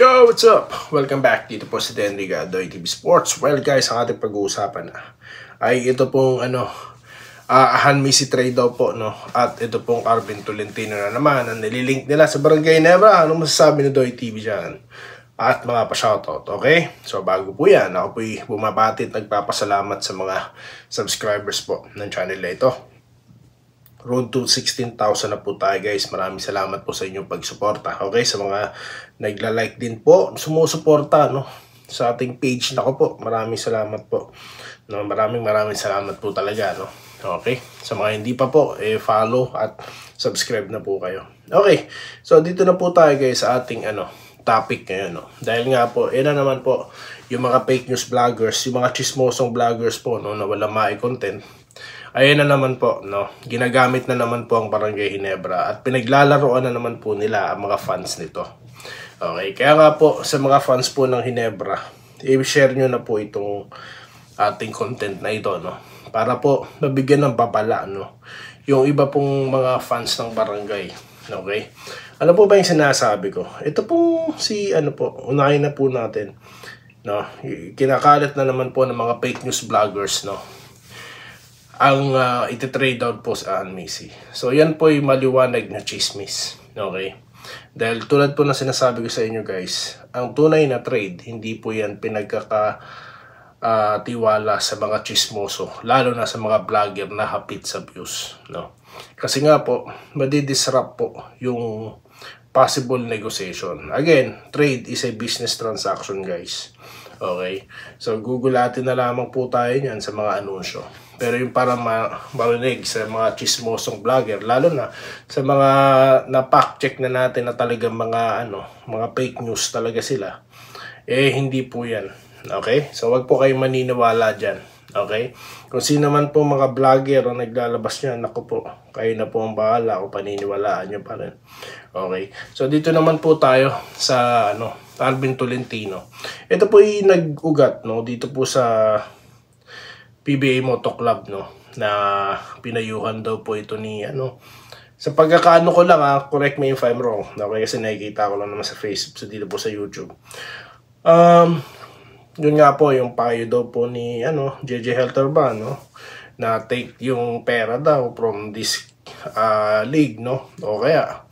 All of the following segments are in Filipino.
Yo, what's up? Welcome back. Dito po si Denry Gadoy TV Sports. Well guys, ang ating pag-uusapan ay ito pong Han Misi trade daw po, no? At ito pong Arvin Tolentino na naman ang nililink nila sa Barangay Nebra. Ano masasabi ni Doy TV dyan? At mga pa-shoutout, okay? So bago po yan, ako po'y bumabati at nagpapasalamat sa mga subscribers po ng channel na ito. Road to 16,000 na po tayo guys. Maraming salamat po sa inyong pagsuporta. Okay, sa mga nagla-like din po, sumusuporta no sa ating page nako po. Maraming salamat po. No, maraming salamat po talaga no. Okay? Sa mga hindi pa po, follow at subscribe na po kayo. Okay. So dito na po tayo guys sa ating topic ngayon no. Dahil nga po, na naman po yung mga fake news vloggers, yung mga chismosong vloggers po no na wala mai-content. Ayan na naman po, no? Ginagamit na naman po ang Barangay Ginebra at pinaglalaroan na naman po nila ang mga fans nito. Okay, kaya nga po sa mga fans po ng Ginebra, i-share nyo na po itong ating content na ito, no? Para po mabigyan ng babala, no? Yung iba pong mga fans ng barangay, okay? Ano po ba yung sinasabi ko? Ito po unahin na po natin, no? Kinakalat na naman po ng mga fake news vloggers, no? Ang iti-trade out po sa Han Misi. So yan po yung maliwanag na chismis. Okay? Dahil tulad po na sinasabi ko sa inyo guys, ang tunay na trade, hindi po yan pinagkakatiwala sa mga chismoso. Lalo na sa mga vlogger na hapit sa views. No? Kasi nga po, madidisrupt po yung possible negotiation. Again, trade is a business transaction guys. Okay? So gugulatin na lamang po tayo niyan sa mga anunsyo. Pero yung para marinig sa mga chismosong vlogger, lalo na sa mga na-fact-check na natin na talagang mga fake news talaga sila, hindi po yan. Okay? So wag po kayong maniniwala dyan. Okay? Kung sino man po mga vlogger ang naglalabas niyan, naku po, kayo na po ang bahala o paniniwalaan nyo pa rin. Okay? So dito naman po tayo sa Arvin Tolentino. Ito po yung nag-ugat dito po sa PBA Moto Club na pinayuhan daw po ito ni sa pagkakaano ko lang correct me if I'm wrong. Okay, kasi nakikita ko lang naman sa Facebook, so dito po sa YouTube. Yun nga po yung payo daw po ni JJ Helterban na take yung pera daw from this league o kaya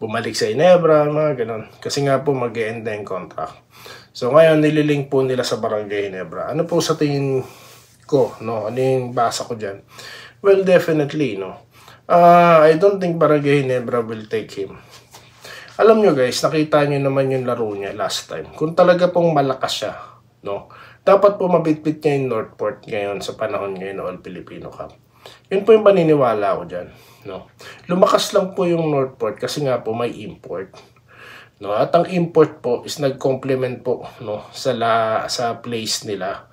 bumalik sa Ginebra, mga ganun. Kasi nga po mag-e-end na yung contract. So ngayon nililink po nila sa Barangay Ginebra. Ano po sa tingin ko, ano yung basa ko dyan? Well, definitely, I don't think Barangay Ginebra will take him. Alam nyo guys, nakita nyo naman yung laro niya last time. Kung talaga pong malakas siya, dapat po mabitbit niya yung Northport ngayon sa panahon ngayon ng All Filipino Cup. Yun po yung paniniwala ko dyan. Lumakas lang po yung Northport kasi nga po may import. At ang import po is nag-complement po sa place nila.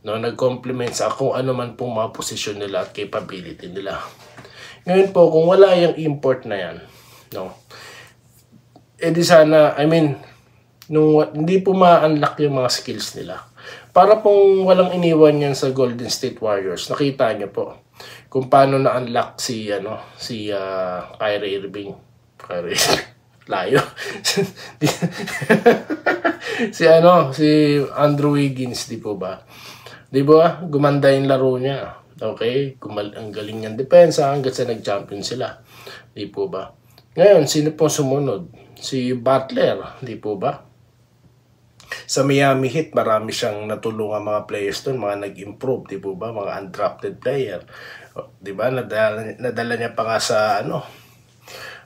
Nag-complement sa kung ano man pong mga posisyon nila at capability nila. Ngayon po, kung wala yung import na yan, di sana, hindi po ma-unlock yung mga skills nila. Para pong walang iniwan yan sa Golden State Warriors, nakita niyo po kung paano na-unlock si Kyrie Irving. Layo. si Andrew Wiggins, di po ba? Di ba? Gumanda yung laro niya. Okay? Ang galing niyang depensa hanggang sa nag-champion sila. Di po ba? Ngayon, sino po sumunod? Si Butler. Di po ba? Sa Miami Heat, marami siyang natulungan mga players doon, mga nag-improve. Di po ba? Mga undrafted player. Di ba? Nadala niya pa nga sa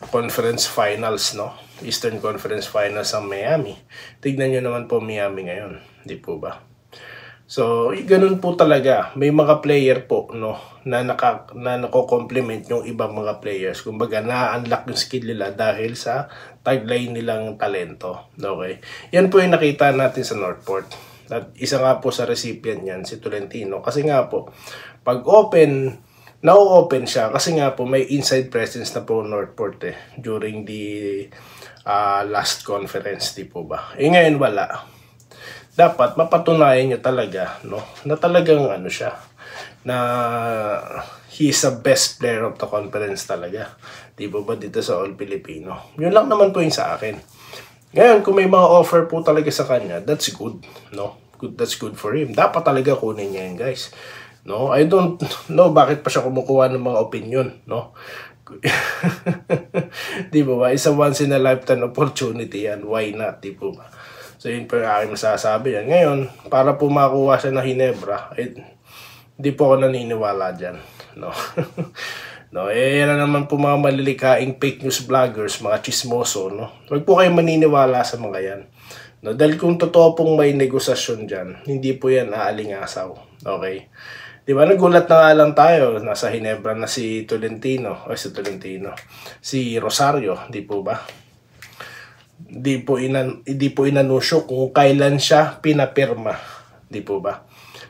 conference finals, Eastern Conference Finals ang Miami. Tignan nyo naman po Miami ngayon. Di po ba? So, ganun po talaga. May mga player po na nako-complement yung ibang mga players. Kumbaga, na-unlock yung skill nila dahil sa tagline nilang talento. Okay? Yan po yung nakita natin sa Northport. At isa nga po sa recipient yan, si Tolentino. Kasi nga po, pag na-open siya. Kasi nga po, may inside presence na po Northport during the last conference, di po ba? Ngayon wala. Dapat mapatunayan niya talaga na talagang siya, na he's the best player of the conference talaga. Di ba dito sa All Filipino? Yun lang naman po yung sa akin. Ngayon, kung may mga offer po talaga sa kanya, that's good, no? That's good for him. Dapat talaga kunin niya yan, guys. No, I don't know bakit pa siya kumukuha ng mga opinion, no? Di ba? It's a once in a lifetime opportunity yan. Why not? Di ba? So, yun po yung aking masasabi yan. Ngayon, para po makuha siya ng Ginebra, di po ako naniniwala dyan, no? No, yan na naman po mga malilikaing fake news vloggers, mga chismoso, no? Huwag po kayong maniniwala sa mga yan. No, dahil kung totoo pong may negosasyon dyan, hindi po yan aalingasaw. Okay? Di ba, nagulat na nga lang tayo, nasa Ginebra na si Rosario, di po ba? Di po inanusyo kung kailan siya pinapirma, di po ba?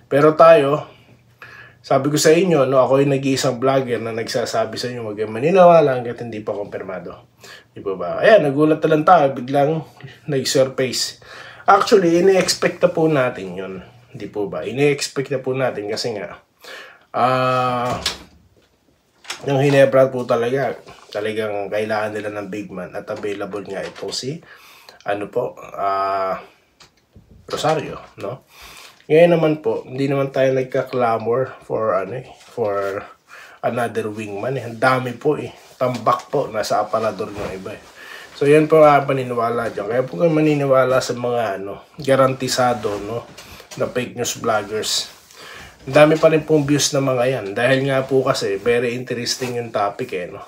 Pero tayo, sabi ko sa inyo, no, ako yung nag-iisang vlogger na nagsasabi sa inyo, huwag kayong maniniwala hanggat hindi pa kumpirmado. Di po ba? Ayan, nagulat na lang tayo, biglang nag-surface. Actually, ini-expect na po natin yun. Di po ba? Ini-expect na po natin kasi nga, yung Ginebra po talagang kailangan nila ng big man at available nga ito si Rosario, no? Ngayon naman po, hindi naman tayo nagka-clamor for another wingman. Ang dami po tambak po, nasa aparador ng iba So yan po paniniwala dyan. Kaya po kayo maniniwala sa mga garantisado, no, na fake news vloggers. Ang dami pa rin pong views na mga yan. Dahil nga po kasi, very interesting yung topic no.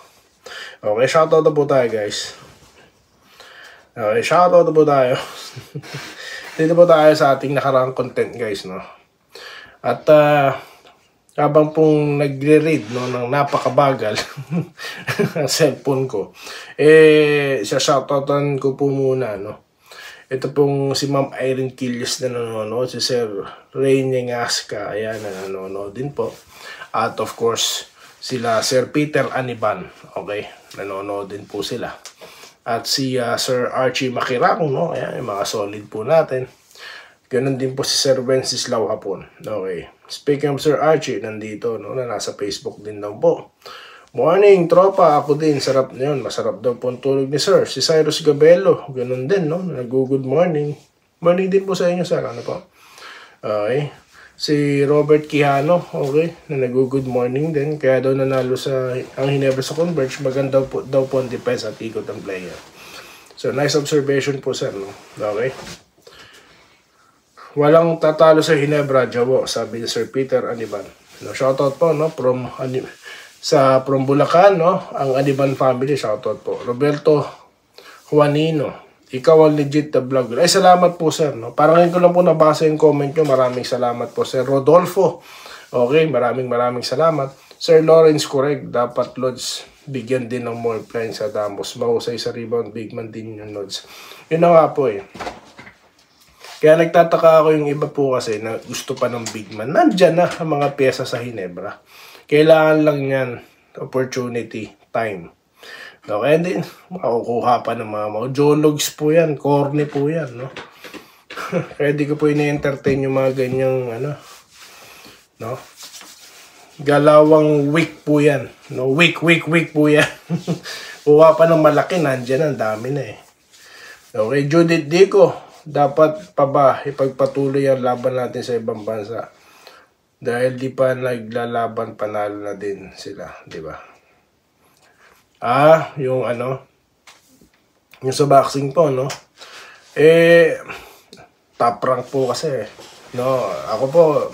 Okay, shoutout na po tayo, guys. Okay, shoutout na po tayo. Dito po tayo sa ating nakaraang content, guys, no. At, habang pong nagre-read, no, ng napakabagal ang cellphone ko, shoutout ko po muna, no. Ito pong si Ma'am Irene Quillos na nanonood, si Sir Rainy Ngasca, ayan, na nanonood din po. At of course, sila Sir Peter Aniban, okay, nanonood din po sila. At si Sir Archie Makirang, no, ayan, yung mga solid po natin. Ganun din po si Sir Wenceslao Hapon, okay. Speaking of Sir Archie, nandito, no, na nasa Facebook din daw po. Morning, tropa. Ako din. Sarap na yun. Masarap daw po ang tulog ni Sir. Si Cyrus Gabello. Ganun din, no? Nag-good morning. Morning din po sa inyo, Sir. Ano po? Okay. Si Robert Quijano. Okay. Na nag-good morning din. Kaya daw nanalo ang Ginebra sa Converge. Maganda daw po ang defense at ikot ang player. So, nice observation po, Sir, no? Okay. Walang tatalo sa Ginebra, Jawo. Sabi ni Sir Peter Aniban. No, shoutout po, no? From Bulacan, no? Ang Aniban family, shoutout po. Roberto Juanino, ikaw ang legit na vlogger. Ay, salamat po, sir, no? Parang ngayon ko lang po nabasa yung comment nyo. Maraming salamat po, Sir Rodolfo. Okay, maraming salamat. Sir Lawrence, correct. Dapat, Lods, bigyan din ng more plans sa Damos. Mahusay sa rebound, big man din yung Lods. Yun na nga po, Kaya nagtataka ako yung iba po kasi na gusto pa ng big man. Nandyan na ang mga pyesa sa Ginebra. Kailangan lang yan, opportunity, time. Okay, din, makukuha pa ng mga geologs po yan, corny po yan, no? Kaya di ko po ina-entertain yung mga ganyang, no? Galawang week po yan, no? Week po yan. Kuha pa ng malaki, nandyan, ang dami na Okay, Judith Dico, dapat pa ba ipagpatuloy ang laban natin sa ibang bansa? Dahil di pa naglalaban, panalo na din sila, di ba? Yung sa boxing po, no? Top rank po kasi, no? Ako po,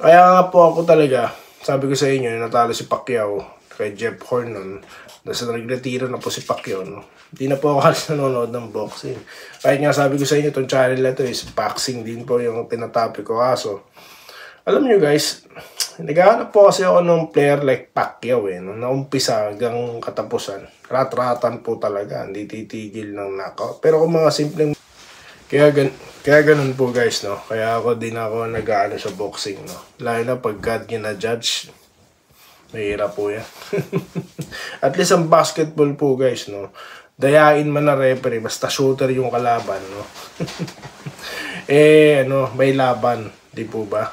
kaya nga po ako talaga, sabi ko sa inyo, natalo si Pacquiao kay Jeff Horn nun. Nasa nagretiro na po si Pacquiao, no? Hindi na po ako halos nanonood ng boxing. Kahit nga sabi ko sa inyo, itong channel na ito is boxing din po yung tinatopic ko. Kaso, alam nyo guys, naghahanap po kasi ako ng player like Pacquiao no? Naumpisa hanggang katapusan. Rat-ratan po talaga, hindi titigil ng knockout. Pero kung mga simpleng... Kaya ganun po guys, no? Kaya ako din ako nag-aano sa boxing, no? Lalo na pag God gina-judge, mahirap po yan. At least ang basketball po guys, no? Dayain man na referee, basta shooter yung kalaban, no? May laban, di po ba?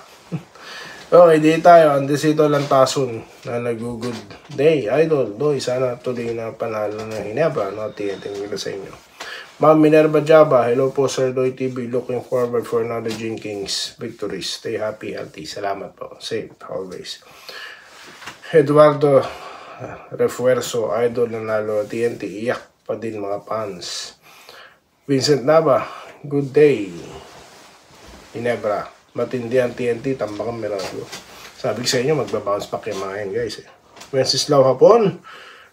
Okay, di tayo. Andesito Lantasun na nag-good day. Idol, doy, sana tuloy na panalo ng Ginebra. No, tingin ko sa inyo. Ma'am Minerva Java, hello po Sir Doy TV. Looking forward for another Gene Kings victories. Stay happy, healthy. Salamat po. Safe always. Eduardo Refuerzo, idol nanalo TNT. Iyak pa din mga fans. Vincent Nava, good day. Ginebra, matindi ang TNT, tambakang Merado. Sabi sa inyo, magbabounce back yung mga yan guys. Wenceslao Hapon,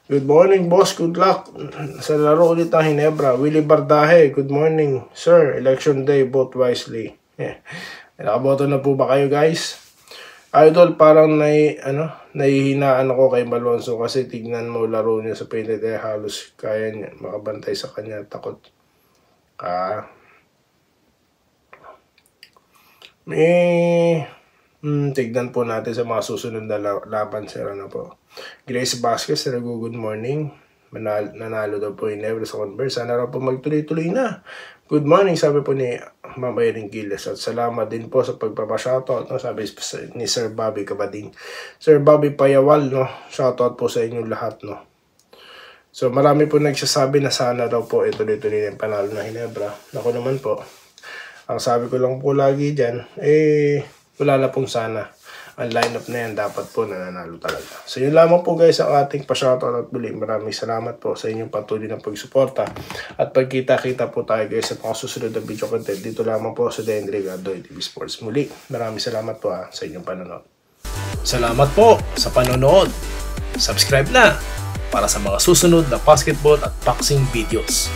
good morning boss, good luck sa laro ulit ng Ginebra. Willie Bardahe, good morning sir, election day, vote wisely. Nakaboto na po ba kayo guys? Idol, parang nahihinaan ako kay Malonzo kasi tignan mo laro niya sa painted halos kaya niya makabantay sa kanya, takot. Tignan po natin sa mga susunod na laban sir po. Grace Vasquez, good morning. Nanalo daw po yung Ginebra sa Converse. Sana raw po magtuloy-tuloy na. Good morning, sabi po ni Mama Erin Giles. At salamat din po sa pagpapashoutout, no? Sabi ni Sir Bobby Kabading. Sir Bobby Payawal, no? Shoutout po sa inyong lahat, no? So marami po nagsasabi na sana daw po tuloy-tuloy yung panalo ng Ginebra. Ako naman po, ang sabi ko lang po lagi dyan, wala na pong sana. Ang lineup na yan, dapat po nananalo talaga. So yun lamang po guys ang ating pa-shoutout at muli. Maraming salamat po sa inyong patuloy na pagsuporta. At pagkita-kita po tayo guys sa mga susunod na video content. Dito lamang po sa Denny Rigado TV Sports. Muli, maraming salamat po sa inyong panonood. Salamat po sa panonood. Subscribe na para sa mga susunod na basketball at boxing videos.